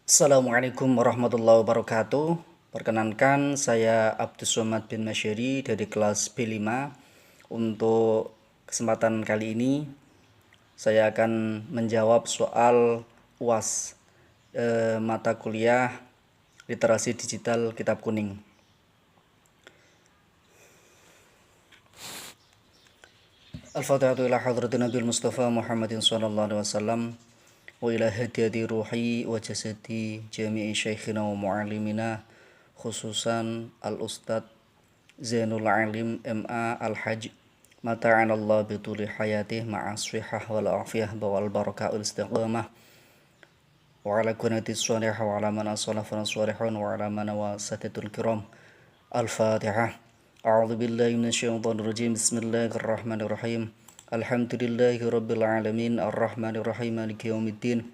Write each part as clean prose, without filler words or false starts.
Assalamualaikum warahmatullahi wabarakatuh. Perkenankan saya Abdus Somad bin Masyari dari kelas B5. Untuk kesempatan kali ini saya akan menjawab soal UAS mata kuliah Literasi Digital Kitab Kuning. Al-Fatihatu ila hadratin Nabil Mustafa Muhammadin sallallahu alaihi wasallam wa ila hadiyati ruhi wa jasadi jami'i syekhina wa mu'allimina khususan al-ustad Zainul Alim MA Al-Hajj mata'anallah bituli hayatih ma'aswihah wal afiyah wal barakah wal istiqamah wa ala kunatis salihah wa ala man asalafana salihun wa ala man wasatatul kiram. Al-Fatihah. A'udzu billahi minasyaitonir rajim. Bismillahirrahmanirrahim. Alhamdulillahi rabbil alamin arrahmanir rahim maliki yaumiddin.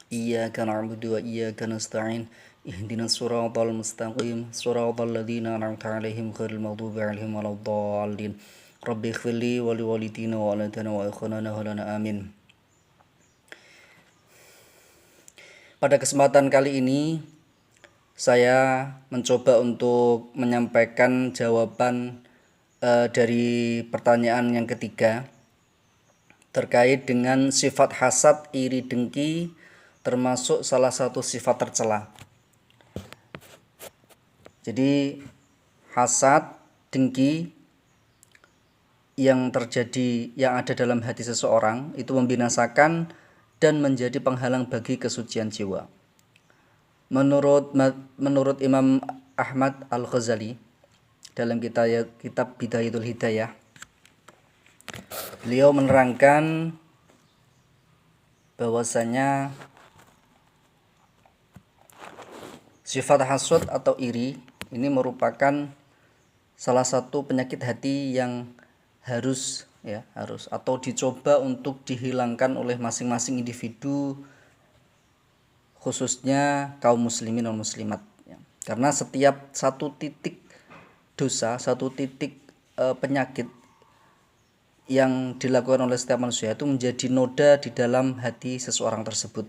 Iyyaka na'budu wa iyyaka nasta'in. Ihdinas siratal mustaqim. Siratal ladzina an'amta 'alaihim ghairil maghdubi 'alaihim waladdallin. Rabbi ighfirli wa liwalidina wa walidaina wa ikhwanana wa lana amin. Pada kesempatan kali ini saya mencoba untuk menyampaikan jawaban dari pertanyaan yang ketiga terkait dengan sifat hasad, iri, dengki, termasuk salah satu sifat tercela. Jadi hasad, dengki yang terjadi, yang ada dalam hati seseorang itu membinasakan dan menjadi penghalang bagi kesucian jiwa. Menurut Imam Ahmad Al-Ghazali dalam kitab Bidayatul Hidayah, beliau menerangkan bahwasanya sifat hasad atau iri ini merupakan salah satu penyakit hati yang harus atau dicoba untuk dihilangkan oleh masing-masing individu, khususnya kaum muslimin dan muslimat ya. Karena setiap satu titik dosa, satu titik penyakit yang dilakukan oleh setiap manusia itu menjadi noda di dalam hati seseorang tersebut.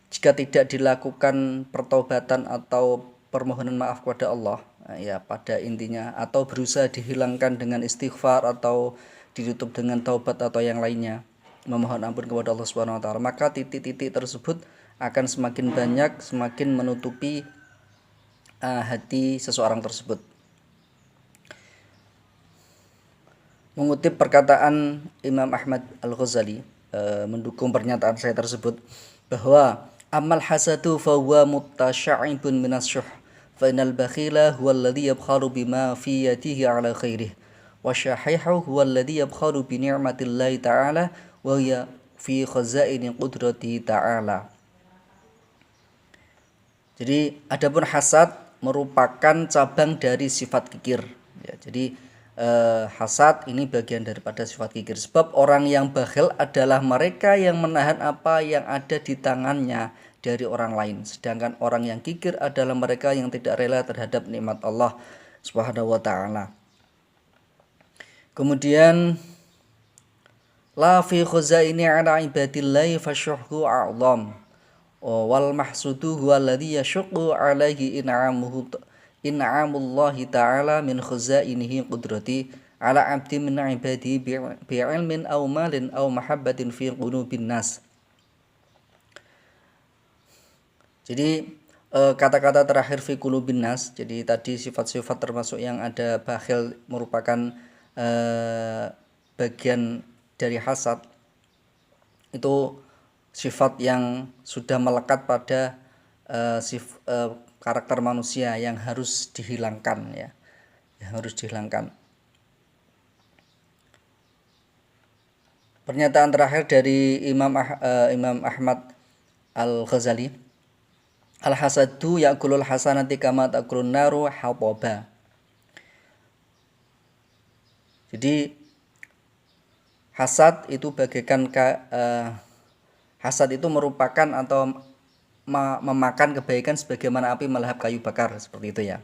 Jika tidak dilakukan pertaubatan atau permohonan maaf kepada Allah ya pada intinya, atau berusaha dihilangkan dengan istighfar atau ditutup dengan taubat atau yang lainnya, memohon ampun kepada Allah Subhanahu wa taala, maka titik-titik tersebut akan semakin banyak, semakin menutupi hati seseorang tersebut. Mengutip perkataan Imam Ahmad Al-Ghazali mendukung pernyataan saya tersebut, bahwa amal hasadu fa huwa mutasya'ibun minasyuh fa innal bakhila huwa alladhi yabkhalu bima fi yadihi ala khairih wa syahihu huwa alladhi yabkhalu bi ni'matillahi ta'ala wa hiya fi khazaini qudratihi ta'ala. Jadi adapun hasad merupakan cabang dari sifat kikir ya. Jadi hasad ini bagian daripada sifat kikir, sebab orang yang bakhil adalah mereka yang menahan apa yang ada di tangannya dari orang lain, sedangkan orang yang kikir adalah mereka yang tidak rela terhadap nikmat Allah Subhanahu wa taala. Kemudian la fi khuzaini ala ibadillahi fasyuhhu a'zam wal mahsudu huwa alladhi yashqu alaihi in'amullahi ta'ala min khuzainihi qudrati ala abdi min ibadihi bi'ilmin aw malin aw mahabbatin fi qulubin nas. Jadi kata-kata terakhir fi qulubin nas, jadi tadi sifat-sifat termasuk yang ada bakhil merupakan bagian dari hasad, itu sifat yang sudah melekat pada karakter manusia yang harus dihilangkan ya, yang harus dihilangkan. Pernyataan terakhir dari Imam Ahmad Al-Ghazali, al-hasadu ya'kulul hasanati kama ta'kulun naru hataba. Jadi hasad itu bagaikan hasad itu merupakan atau memakan kebaikan sebagaimana api melahap kayu bakar, seperti itu ya.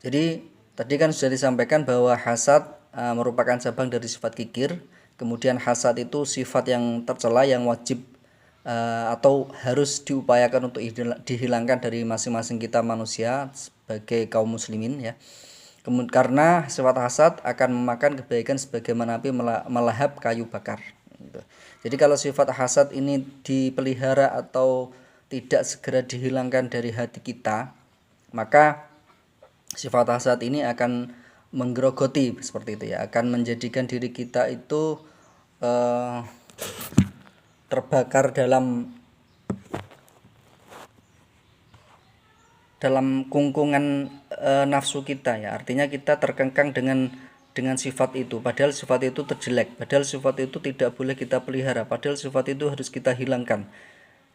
Jadi tadi kan sudah disampaikan bahwa hasad merupakan cabang dari sifat kikir. Kemudian hasad itu sifat yang tercela yang wajib atau harus diupayakan untuk dihilangkan dari masing-masing kita manusia sebagai kaum muslimin ya. Karena sifat hasad akan memakan kebaikan sebagaimana api melahap kayu bakar. Jadi kalau sifat hasad ini dipelihara atau tidak segera dihilangkan dari hati kita, maka sifat hasad ini akan menggerogoti seperti itu ya, akan menjadikan diri kita itu terbakar dalam kungkungan nafsu kita ya. Artinya kita terkengkang dengan sifat itu, padahal sifat itu terjelek, padahal sifat itu tidak boleh kita pelihara, padahal sifat itu harus kita hilangkan.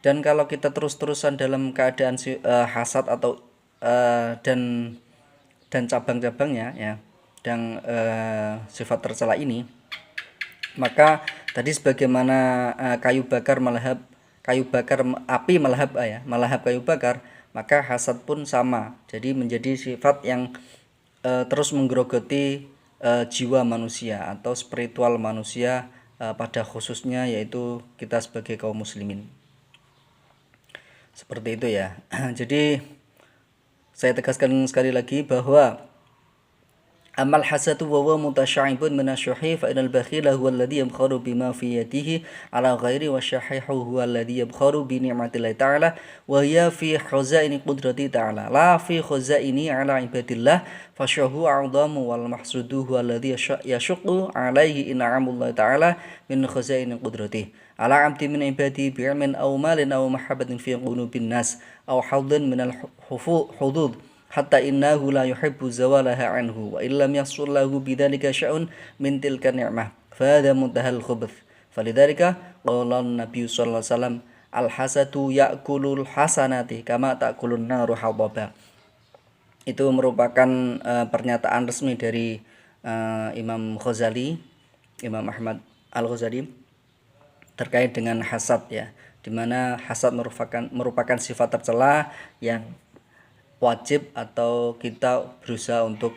Dan kalau kita terus-terusan dalam keadaan hasad atau dan cabang-cabangnya ya, dan sifat tercela ini, maka tadi sebagaimana api melahap kayu bakar, maka hasad pun sama. Jadi menjadi sifat yang terus menggerogoti jiwa manusia atau spiritual manusia pada khususnya, yaitu kita sebagai kaum muslimin. Seperti itu ya. Jadi saya tegaskan sekali lagi bahwa amal hasadu wa huwa mutasya'ibun minasyuhi fa inal bakhila huwa alladhi yabkharu bima fi yadihi ala ghairi wa syahihu huwa alladhi yabkharu bi ni'matillahi ta'ala wa hiya fi khazaini qudrati ta'ala la fi khazaini ala ibadillah fasyahu a'dhamu wal mahsudu huwa alladhi yashuqqu alaihi in'amullahi ta'ala min khazaini qudrati ala 'abdi min ibadi bi'ilmin aw malin aw mahabbatin fi qulubin nas aw hadin min al hudud hatta innahu la yuhibbu zawalaha anhu wa illam yasul lahu bidzalika sya'un min tilka ni'mah fa hadha muntahal khubuth. Falidzalika qala an-nabiy sallallahu alaihi wasallam al-hasadu ya'kulul hasanati kama ta'kulun naru hababa. Itu merupakan pernyataan resmi dari Imam Ahmad Al-Ghazali terkait dengan hasad ya, di mana hasad merupakan sifat tercela yang wajib atau kita berusaha untuk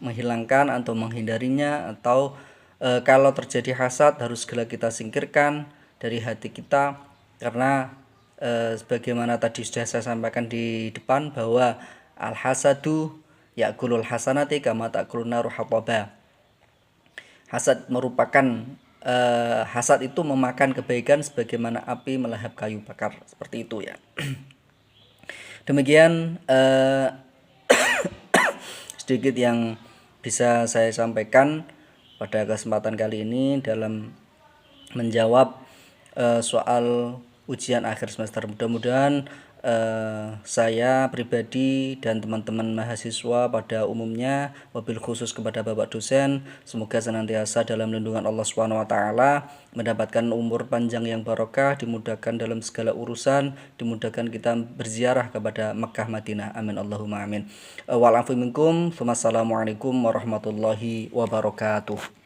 menghilangkan atau menghindarinya, atau kalau terjadi hasad harus segera kita singkirkan dari hati kita, karena sebagaimana tadi sudah saya sampaikan di depan bahwa al-hasadu ya'kulul hasanati kama ta'kulun naru hababa. Hasad hasad itu memakan kebaikan sebagaimana api melahap kayu bakar, seperti itu ya. Demikian sedikit yang bisa saya sampaikan pada kesempatan kali ini dalam menjawab soal ujian akhir semester. Mudah-mudahan saya pribadi dan teman-teman mahasiswa pada umumnya, wabil khusus kepada Bapak dosen, semoga senantiasa dalam lindungan Allah Subhanahu wa taala, mendapatkan umur panjang yang barokah, dimudahkan dalam segala urusan, dimudahkan kita berziarah kepada Mekah Madinah. Amin Allahumma amin. Wal afu minkum. Wassalamualaikum warahmatullahi wabarakatuh.